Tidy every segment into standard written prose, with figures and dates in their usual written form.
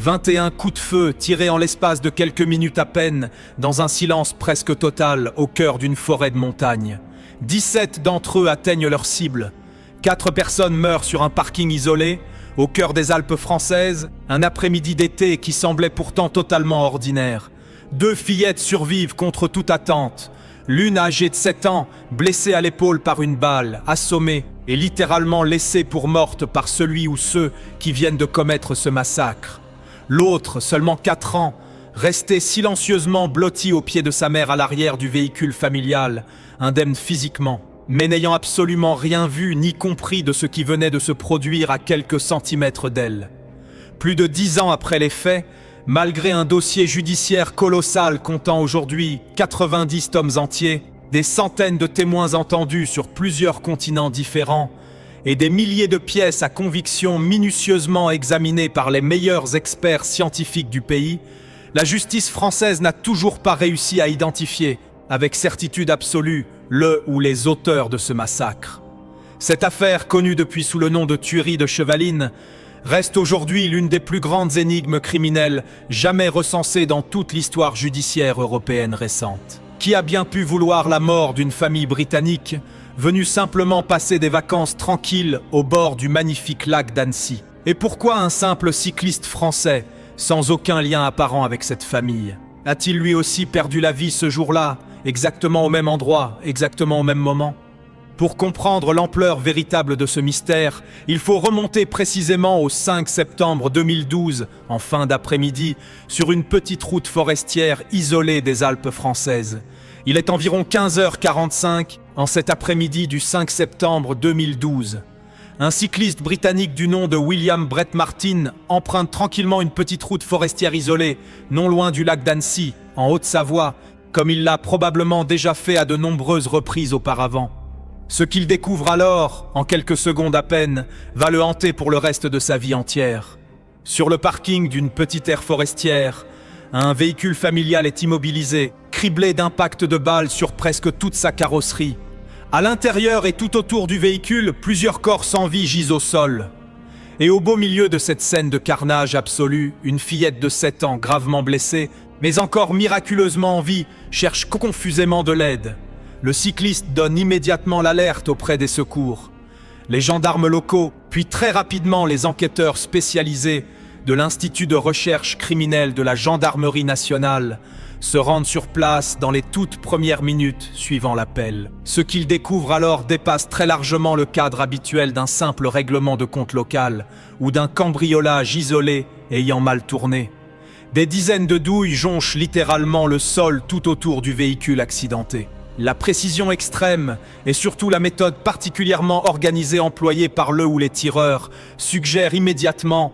21 coups de feu tirés en l'espace de quelques minutes à peine, dans un silence presque total au cœur d'une forêt de montagne. 17 d'entre eux atteignent leur cible. 4 personnes meurent sur un parking isolé, au cœur des Alpes françaises, un après-midi d'été qui semblait pourtant totalement ordinaire. 2 fillettes survivent contre toute attente. L'une âgée de 7 ans, blessée à l'épaule par une balle, assommée et littéralement laissée pour morte par celui ou ceux qui viennent de commettre ce massacre. L'autre, seulement 4 ans, restait silencieusement blotti au pied de sa mère à l'arrière du véhicule familial, indemne physiquement, mais n'ayant absolument rien vu ni compris de ce qui venait de se produire à quelques centimètres d'elle. Plus de 10 ans après les faits, malgré un dossier judiciaire colossal comptant aujourd'hui 90 tomes entiers, des centaines de témoins entendus sur plusieurs continents différents, et des milliers de pièces à conviction minutieusement examinées par les meilleurs experts scientifiques du pays, la justice française n'a toujours pas réussi à identifier, avec certitude absolue, le ou les auteurs de ce massacre. Cette affaire, connue depuis sous le nom de tuerie de Chevaline, reste aujourd'hui l'une des plus grandes énigmes criminelles jamais recensées dans toute l'histoire judiciaire européenne récente. Qui a bien pu vouloir la mort d'une famille britannique venue simplement passer des vacances tranquilles au bord du magnifique lac d'Annecy? Et pourquoi un simple cycliste français, sans aucun lien apparent avec cette famille? A-t-il lui aussi perdu la vie ce jour-là, exactement au même endroit, exactement au même moment? Pour comprendre l'ampleur véritable de ce mystère, il faut remonter précisément au 5 septembre 2012, en fin d'après-midi, sur une petite route forestière isolée des Alpes françaises. Il est environ 15h45 en cet après-midi du 5 septembre 2012. Un cycliste britannique du nom de William Brett Martin emprunte tranquillement une petite route forestière isolée, non loin du lac d'Annecy, en Haute-Savoie, comme il l'a probablement déjà fait à de nombreuses reprises auparavant. Ce qu'il découvre alors, en quelques secondes à peine, va le hanter pour le reste de sa vie entière. Sur le parking d'une petite aire forestière, un véhicule familial est immobilisé, criblé d'impacts de balles sur presque toute sa carrosserie. À l'intérieur et tout autour du véhicule, plusieurs corps sans vie gisent au sol. Et au beau milieu de cette scène de carnage absolu, une fillette de 7 ans gravement blessée, mais encore miraculeusement en vie, cherche confusément de l'aide. Le cycliste donne immédiatement l'alerte auprès des secours. Les gendarmes locaux, puis très rapidement les enquêteurs spécialisés de l'Institut de recherche criminelle de la Gendarmerie nationale se rendent sur place dans les toutes premières minutes suivant l'appel. Ce qu'ils découvrent alors dépasse très largement le cadre habituel d'un simple règlement de compte local ou d'un cambriolage isolé ayant mal tourné. Des dizaines de douilles jonchent littéralement le sol tout autour du véhicule accidenté. La précision extrême et surtout la méthode particulièrement organisée employée par le ou les tireurs suggèrent immédiatement,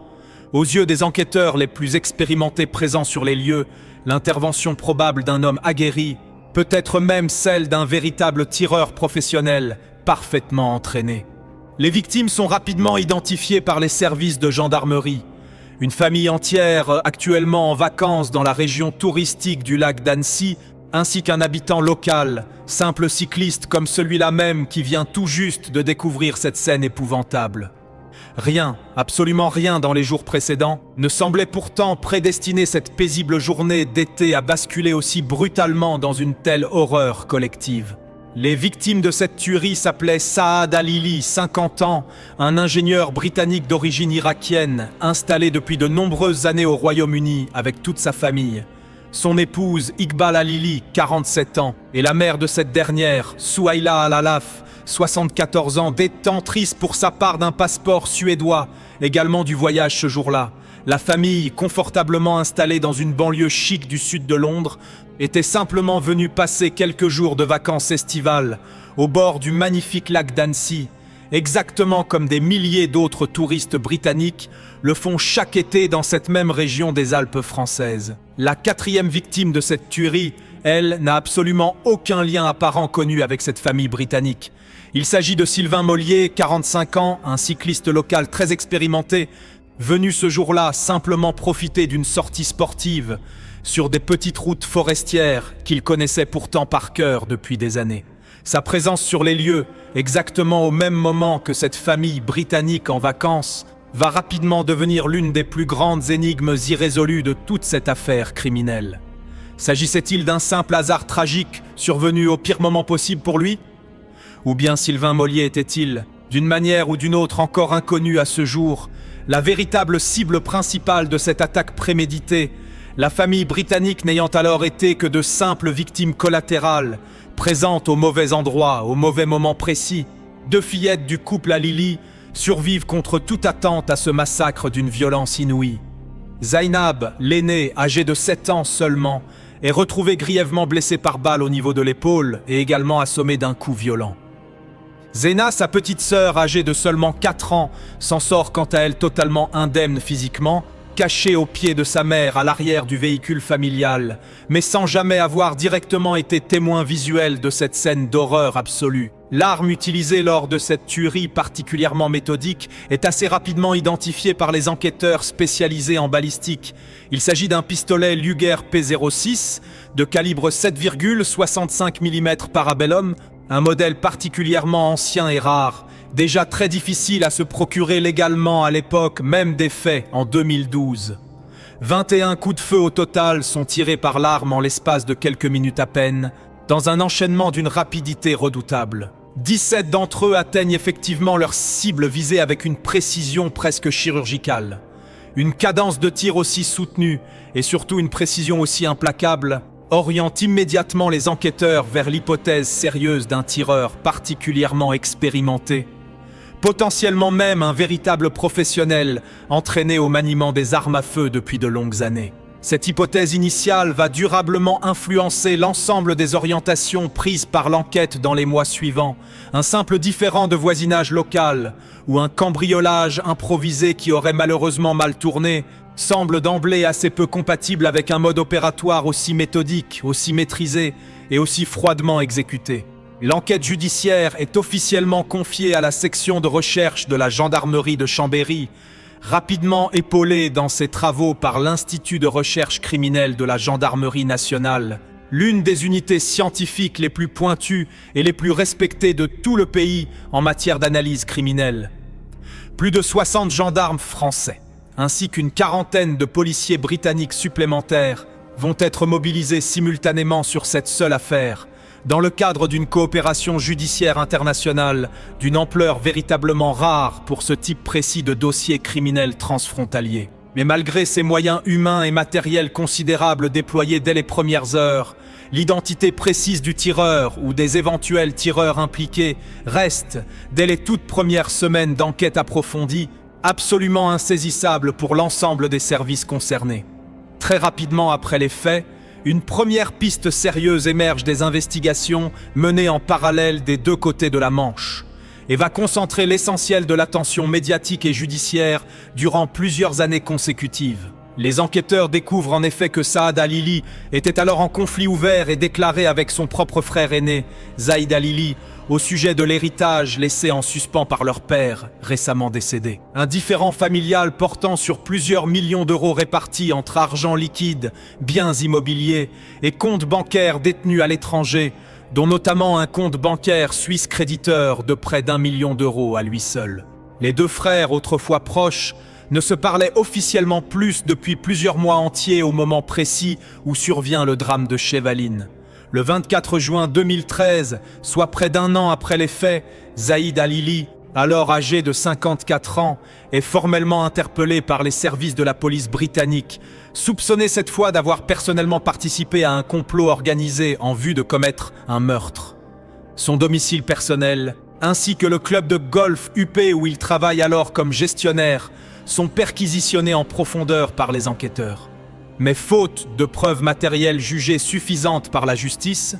aux yeux des enquêteurs les plus expérimentés présents sur les lieux, l'intervention probable d'un homme aguerri, peut-être même celle d'un véritable tireur professionnel, parfaitement entraîné. Les victimes sont rapidement identifiées par les services de gendarmerie. Une famille entière actuellement en vacances dans la région touristique du lac d'Annecy, ainsi qu'un habitant local, simple cycliste comme celui-là même qui vient tout juste de découvrir cette scène épouvantable. Rien, absolument rien dans les jours précédents, ne semblait pourtant prédestiner cette paisible journée d'été à basculer aussi brutalement dans une telle horreur collective. Les victimes de cette tuerie s'appelaient Saad Alili, 50 ans, un ingénieur britannique d'origine irakienne, installé depuis de nombreuses années au Royaume-Uni avec toute sa famille. Son épouse, Iqbal Alili, 47 ans, et la mère de cette dernière, Souhaïla Al-Alaf, 74 ans, détentrice pour sa part d'un passeport suédois, également du voyage ce jour-là. La famille, confortablement installée dans une banlieue chic du sud de Londres, était simplement venue passer quelques jours de vacances estivales au bord du magnifique lac d'Annecy, exactement comme des milliers d'autres touristes britanniques le font chaque été dans cette même région des Alpes françaises. La 4e victime de cette tuerie, elle, n'a absolument aucun lien apparent connu avec cette famille britannique. Il s'agit de Sylvain Mollier, 45 ans, un cycliste local très expérimenté, venu ce jour-là simplement profiter d'une sortie sportive sur des petites routes forestières qu'il connaissait pourtant par cœur depuis des années. Sa présence sur les lieux, exactement au même moment que cette famille britannique en vacances, va rapidement devenir l'une des plus grandes énigmes irrésolues de toute cette affaire criminelle. S'agissait-il d'un simple hasard tragique survenu au pire moment possible pour lui? Ou bien Sylvain Mollier était-il, d'une manière ou d'une autre encore inconnue à ce jour, la véritable cible principale de cette attaque préméditée, la famille britannique n'ayant alors été que de simples victimes collatérales, présentes au mauvais endroit, au mauvais moment précis? Deux fillettes du couple Alili survivent contre toute attente à ce massacre d'une violence inouïe. Zainab, l'aînée, âgée de 7 ans seulement, est retrouvée grièvement blessée par balle au niveau de l'épaule et également assommée d'un coup violent. Zena, sa petite sœur, âgée de seulement 4 ans, s'en sort quant à elle totalement indemne physiquement, cachée aux pieds de sa mère à l'arrière du véhicule familial, mais sans jamais avoir directement été témoin visuel de cette scène d'horreur absolue. L'arme utilisée lors de cette tuerie particulièrement méthodique est assez rapidement identifiée par les enquêteurs spécialisés en balistique. Il s'agit d'un pistolet Luger P06 de calibre 7,65 mm Parabellum, un modèle particulièrement ancien et rare, déjà très difficile à se procurer légalement à l'époque même des faits en 2012. 21 coups de feu au total sont tirés par l'arme en l'espace de quelques minutes à peine, dans un enchaînement d'une rapidité redoutable. 17 d'entre eux atteignent effectivement leur cible visée avec une précision presque chirurgicale. Une cadence de tir aussi soutenue et surtout une précision aussi implacable oriente immédiatement les enquêteurs vers l'hypothèse sérieuse d'un tireur particulièrement expérimenté, potentiellement même un véritable professionnel entraîné au maniement des armes à feu depuis de longues années. Cette hypothèse initiale va durablement influencer l'ensemble des orientations prises par l'enquête dans les mois suivants. Un simple différend de voisinage local ou un cambriolage improvisé qui aurait malheureusement mal tourné semble d'emblée assez peu compatible avec un mode opératoire aussi méthodique, aussi maîtrisé et aussi froidement exécuté. L'enquête judiciaire est officiellement confiée à la section de recherche de la gendarmerie de Chambéry, rapidement épaulée dans ses travaux par l'Institut de recherche criminelle de la gendarmerie nationale, l'une des unités scientifiques les plus pointues et les plus respectées de tout le pays en matière d'analyse criminelle. Plus de 60 gendarmes français, ainsi qu'une quarantaine de policiers britanniques supplémentaires vont être mobilisés simultanément sur cette seule affaire, dans le cadre d'une coopération judiciaire internationale d'une ampleur véritablement rare pour ce type précis de dossier criminel transfrontalier. Mais malgré ces moyens humains et matériels considérables déployés dès les premières heures, l'identité précise du tireur ou des éventuels tireurs impliqués reste, dès les toutes premières semaines d'enquête approfondie, absolument insaisissable pour l'ensemble des services concernés. Très rapidement après les faits, une première piste sérieuse émerge des investigations menées en parallèle des deux côtés de la Manche et va concentrer l'essentiel de l'attention médiatique et judiciaire durant plusieurs années consécutives. Les enquêteurs découvrent en effet que Saad Alili était alors en conflit ouvert et déclaré avec son propre frère aîné, Zaïd Alili, au sujet de l'héritage laissé en suspens par leur père, récemment décédé. Un différend familial portant sur plusieurs millions d'euros répartis entre argent liquide, biens immobiliers et comptes bancaires détenus à l'étranger, dont notamment un compte bancaire suisse créditeur de près d'1 million d'euros à lui seul. Les deux frères, autrefois proches, ne se parlaient officiellement plus depuis plusieurs mois entiers au moment précis où survient le drame de Chevaline. Le 24 juin 2013, soit près d'1 an après les faits, Zaïd Alili, alors âgé de 54 ans, est formellement interpellé par les services de la police britannique, soupçonné cette fois d'avoir personnellement participé à un complot organisé en vue de commettre un meurtre. Son domicile personnel, ainsi que le club de golf UP où il travaille alors comme gestionnaire, sont perquisitionnés en profondeur par les enquêteurs. Mais faute de preuves matérielles jugées suffisantes par la justice,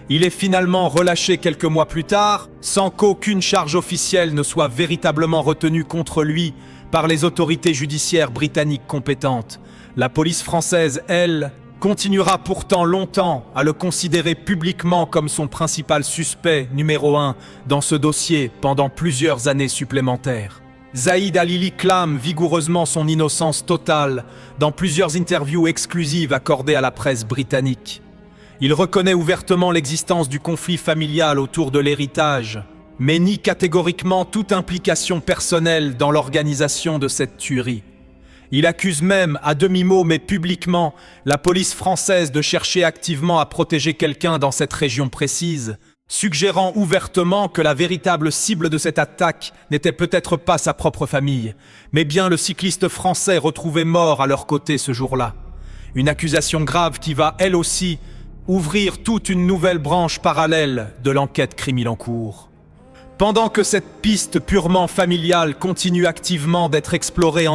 il est finalement relâché quelques mois plus tard, sans qu'aucune charge officielle ne soit véritablement retenue contre lui par les autorités judiciaires britanniques compétentes. La police française, elle, continuera pourtant longtemps à le considérer publiquement comme son principal suspect numéro 1 dans ce dossier pendant plusieurs années supplémentaires. Zaïd Alili clame vigoureusement son innocence totale dans plusieurs interviews exclusives accordées à la presse britannique. Il reconnaît ouvertement l'existence du conflit familial autour de l'héritage, mais nie catégoriquement toute implication personnelle dans l'organisation de cette tuerie. Il accuse même, à demi-mot mais publiquement, la police française de chercher activement à protéger quelqu'un dans cette région précise, suggérant ouvertement que la véritable cible de cette attaque n'était peut-être pas sa propre famille, mais bien le cycliste français retrouvé mort à leur côté ce jour-là. Une accusation grave qui va, elle aussi, ouvrir toute une nouvelle branche parallèle de l'enquête criminelle en cours. Pendant que cette piste purement familiale continue activement d'être explorée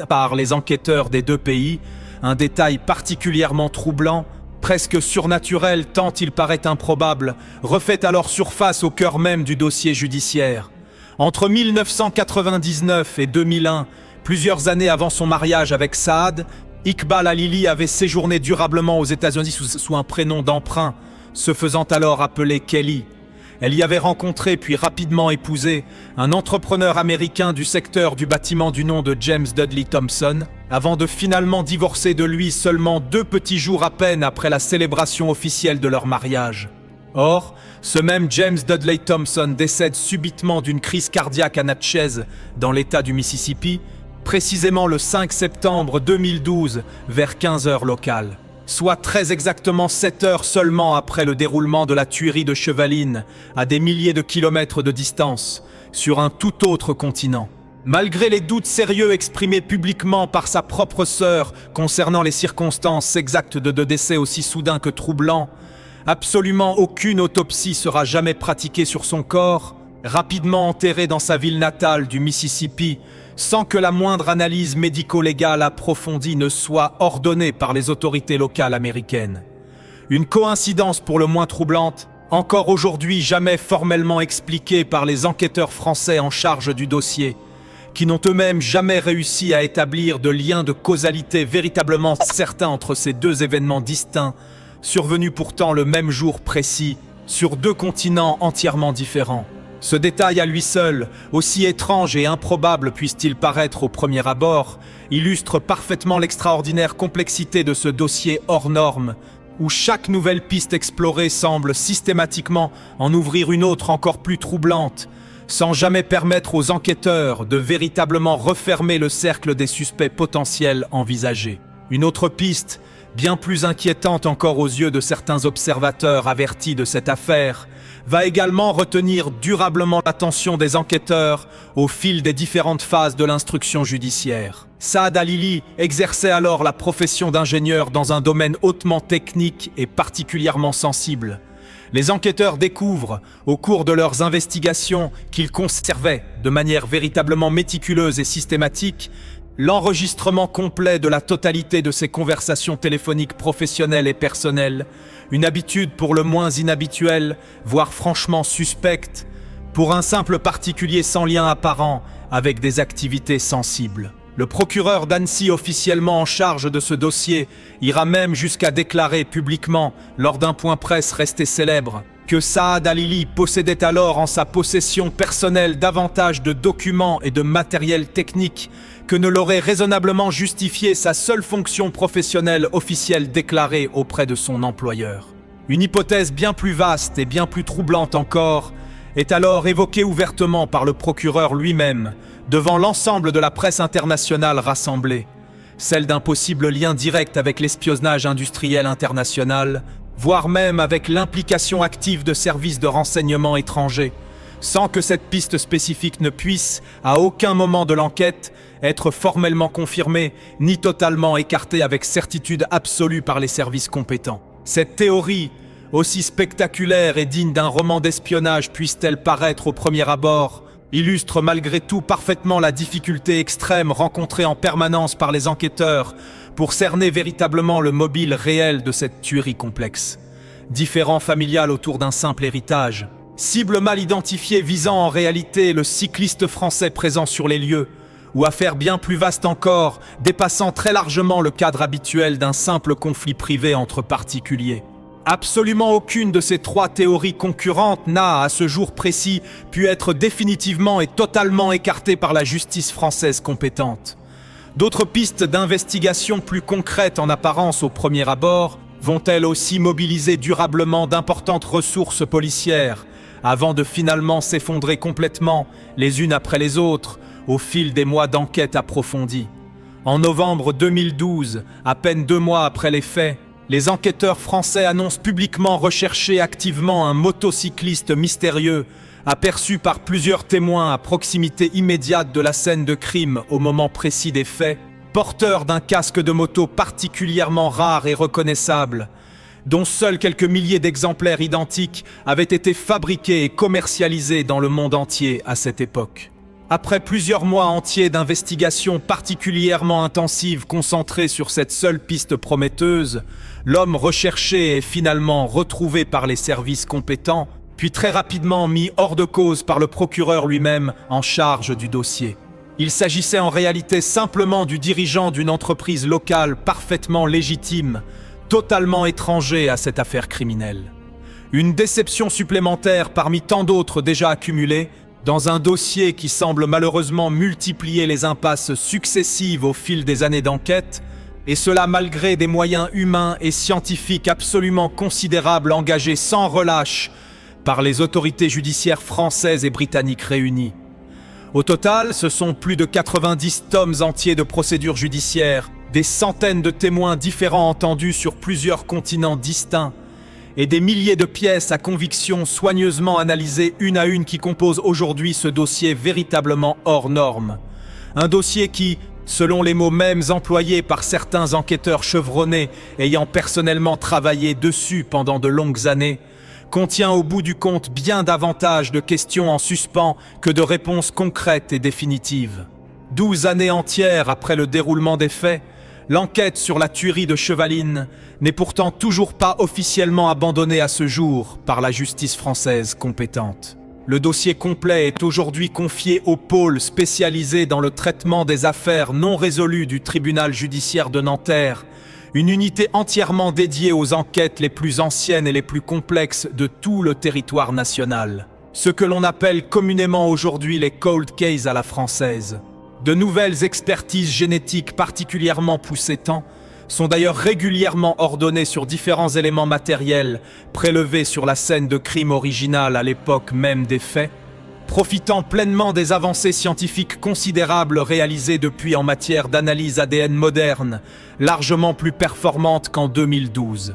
par les enquêteurs des deux pays, un détail particulièrement troublant, presque surnaturel tant il paraît improbable, refait alors surface au cœur même du dossier judiciaire. Entre 1999 et 2001, plusieurs années avant son mariage avec Saad, Iqbal Halili avait séjourné durablement aux États-Unis sous un prénom d'emprunt, se faisant alors appeler Kelly. Elle y avait rencontré puis rapidement épousé un entrepreneur américain du secteur du bâtiment du nom de James Dudley Thompson, avant de finalement divorcer de lui seulement 2 petits jours à peine après la célébration officielle de leur mariage. Or, ce même James Dudley Thompson décède subitement d'une crise cardiaque à Natchez, dans l'État du Mississippi, précisément le 5 septembre 2012, vers 15 heures locales. Soit très exactement 7 heures seulement après le déroulement de la tuerie de Chevaline, à des milliers de kilomètres de distance, sur un tout autre continent. Malgré les doutes sérieux exprimés publiquement par sa propre sœur concernant les circonstances exactes de décès aussi soudains que troublants, absolument aucune autopsie sera jamais pratiquée sur son corps, rapidement enterré dans sa ville natale du Mississippi, sans que la moindre analyse médico-légale approfondie ne soit ordonnée par les autorités locales américaines. Une coïncidence pour le moins troublante, encore aujourd'hui jamais formellement expliquée par les enquêteurs français en charge du dossier, qui n'ont eux-mêmes jamais réussi à établir de lien de causalité véritablement certain entre ces deux événements distincts, survenus pourtant le même jour précis, sur 2 continents entièrement différents. Ce détail à lui seul, aussi étrange et improbable puisse-t-il paraître au premier abord, illustre parfaitement l'extraordinaire complexité de ce dossier hors norme, où chaque nouvelle piste explorée semble systématiquement en ouvrir une autre encore plus troublante, sans jamais permettre aux enquêteurs de véritablement refermer le cercle des suspects potentiels envisagés. Une autre piste, bien plus inquiétante encore aux yeux de certains observateurs avertis de cette affaire, va également retenir durablement l'attention des enquêteurs au fil des différentes phases de l'instruction judiciaire. Saad Halili exerçait alors la profession d'ingénieur dans un domaine hautement technique et particulièrement sensible. Les enquêteurs découvrent, au cours de leurs investigations, qu'il conservait, de manière véritablement méticuleuse et systématique, l'enregistrement complet de la totalité de ses conversations téléphoniques professionnelles et personnelles, une habitude pour le moins inhabituelle, voire franchement suspecte, pour un simple particulier sans lien apparent avec des activités sensibles. Le procureur d'Annecy, officiellement en charge de ce dossier, ira même jusqu'à déclarer publiquement, lors d'un point presse resté célèbre, que Saad Halili possédait alors en sa possession personnelle davantage de documents et de matériel technique que ne l'aurait raisonnablement justifié sa seule fonction professionnelle officielle déclarée auprès de son employeur. Une hypothèse bien plus vaste et bien plus troublante encore est alors évoquée ouvertement par le procureur lui-même devant l'ensemble de la presse internationale rassemblée, celle d'un possible lien direct avec l'espionnage industriel international, voire même avec l'implication active de services de renseignement étrangers, sans que cette piste spécifique ne puisse, à aucun moment de l'enquête, être formellement confirmée ni totalement écartée avec certitude absolue par les services compétents. Cette théorie, aussi spectaculaire et digne d'un roman d'espionnage puisse-t-elle paraître au premier abord, illustre malgré tout parfaitement la difficulté extrême rencontrée en permanence par les enquêteurs pour cerner véritablement le mobile réel de cette tuerie complexe. Différend familial autour d'un simple héritage, cible mal identifiée visant en réalité le cycliste français présent sur les lieux, ou affaire bien plus vaste encore, dépassant très largement le cadre habituel d'un simple conflit privé entre particuliers. Absolument aucune de ces 3 théories concurrentes n'a, à ce jour précis, pu être définitivement et totalement écartée par la justice française compétente. D'autres pistes d'investigation plus concrètes en apparence au premier abord vont elles aussi mobiliser durablement d'importantes ressources policières, avant de finalement s'effondrer complètement, les unes après les autres, au fil des mois d'enquête approfondie. En novembre 2012, à peine 2 mois après les faits, les enquêteurs français annoncent publiquement rechercher activement un motocycliste mystérieux, aperçu par plusieurs témoins à proximité immédiate de la scène de crime au moment précis des faits, porteur d'un casque de moto particulièrement rare et reconnaissable, dont seuls quelques milliers d'exemplaires identiques avaient été fabriqués et commercialisés dans le monde entier à cette époque. Après plusieurs mois entiers d'investigations particulièrement intensives concentrées sur cette seule piste prometteuse, l'homme recherché est finalement retrouvé par les services compétents, puis très rapidement mis hors de cause par le procureur lui-même en charge du dossier. Il s'agissait en réalité simplement du dirigeant d'une entreprise locale parfaitement légitime, totalement étranger à cette affaire criminelle. Une déception supplémentaire parmi tant d'autres déjà accumulées, dans un dossier qui semble malheureusement multiplier les impasses successives au fil des années d'enquête, et cela malgré des moyens humains et scientifiques absolument considérables engagés sans relâche par les autorités judiciaires françaises et britanniques réunies. Au total, ce sont plus de 90 tomes entiers de procédures judiciaires, des centaines de témoins différents entendus sur plusieurs continents distincts, et des milliers de pièces à conviction soigneusement analysées une à une qui composent aujourd'hui ce dossier véritablement hors norme. Un dossier qui, selon les mots mêmes employés par certains enquêteurs chevronnés ayant personnellement travaillé dessus pendant de longues années, contient au bout du compte bien davantage de questions en suspens que de réponses concrètes et définitives. 12 années entières après le déroulement des faits, l'enquête sur la tuerie de Chevaline n'est pourtant toujours pas officiellement abandonnée à ce jour par la justice française compétente. Le dossier complet est aujourd'hui confié au pôle spécialisé dans le traitement des affaires non résolues du tribunal judiciaire de Nanterre, une unité entièrement dédiée aux enquêtes les plus anciennes et les plus complexes de tout le territoire national. Ce que l'on appelle communément aujourd'hui les cold cases à la française. De nouvelles expertises génétiques particulièrement poussées tant sont d'ailleurs régulièrement ordonnées sur différents éléments matériels prélevés sur la scène de crime originale à l'époque même des faits, profitant pleinement des avancées scientifiques considérables réalisées depuis en matière d'analyse ADN moderne, largement plus performante qu'en 2012.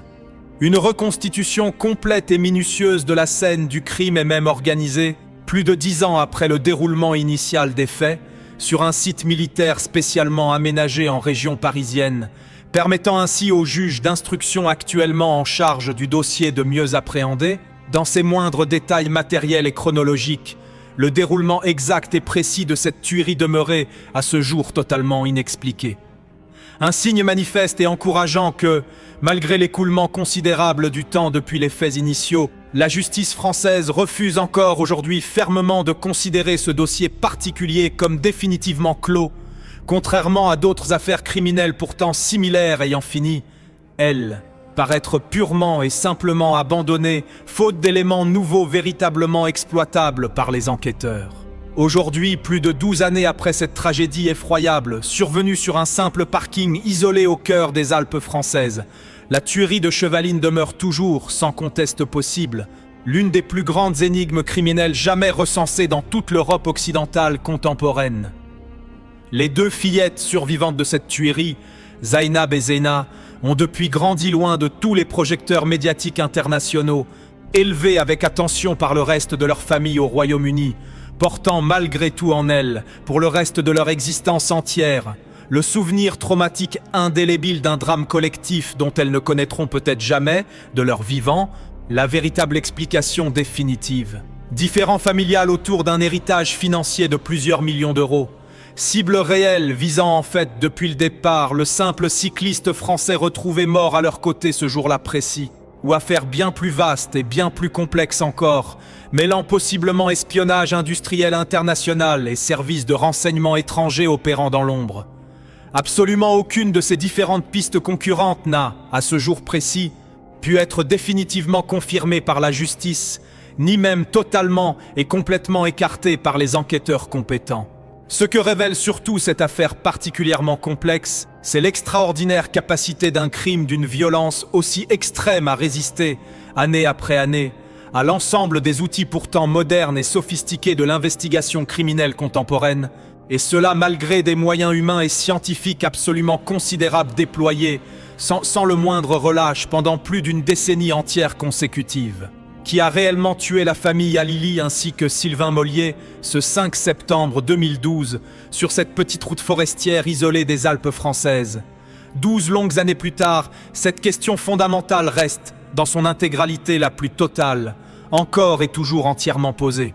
Une reconstitution complète et minutieuse de la scène du crime est même organisée, plus de 10 ans après le déroulement initial des faits, sur un site militaire spécialement aménagé en région parisienne, permettant ainsi aux juges d'instruction actuellement en charge du dossier de mieux appréhender, dans ses moindres détails matériels et chronologiques, le déroulement exact et précis de cette tuerie demeurée à ce jour totalement inexpliquée. Un signe manifeste et encourageant que, malgré l'écoulement considérable du temps depuis les faits initiaux, la justice française refuse encore aujourd'hui fermement de considérer ce dossier particulier comme définitivement clos, contrairement à d'autres affaires criminelles pourtant similaires ayant fini, elles, par être purement et simplement abandonnées, faute d'éléments nouveaux véritablement exploitables par les enquêteurs. Aujourd'hui, plus de 12 années après cette tragédie effroyable, survenue sur un simple parking isolé au cœur des Alpes françaises, la tuerie de Chevaline demeure toujours, sans conteste possible, l'une des plus grandes énigmes criminelles jamais recensées dans toute l'Europe occidentale contemporaine. Les 2 fillettes survivantes de cette tuerie, Zainab et Zena, ont depuis grandi loin de tous les projecteurs médiatiques internationaux, élevées avec attention par le reste de leur famille au Royaume-Uni, portant malgré tout en elles, pour le reste de leur existence entière, le souvenir traumatique indélébile d'un drame collectif dont elles ne connaîtront peut-être jamais, de leur vivant, la véritable explication définitive. Différend familial autour d'un héritage financier de plusieurs millions d'euros. Cible réelle visant en fait depuis le départ le simple cycliste français retrouvé mort à leur côté ce jour-là précis. Ou affaire bien plus vaste et bien plus complexe encore, mêlant possiblement espionnage industriel international et services de renseignement étrangers opérant dans l'ombre. Absolument aucune de ces différentes pistes concurrentes n'a, à ce jour précis, pu être définitivement confirmée par la justice, ni même totalement et complètement écartée par les enquêteurs compétents. Ce que révèle surtout cette affaire particulièrement complexe, c'est l'extraordinaire capacité d'un crime d'une violence aussi extrême à résister, année après année, à l'ensemble des outils pourtant modernes et sophistiqués de l'investigation criminelle contemporaine, et cela malgré des moyens humains et scientifiques absolument considérables déployés, sans le moindre relâche pendant plus d'une décennie entière consécutive. Qui a réellement tué la famille Halili ainsi que Sylvain Mollier ce 5 septembre 2012 sur cette petite route forestière isolée des Alpes françaises. 12 longues années plus tard, cette question fondamentale reste, dans son intégralité la plus totale, encore et toujours entièrement posée.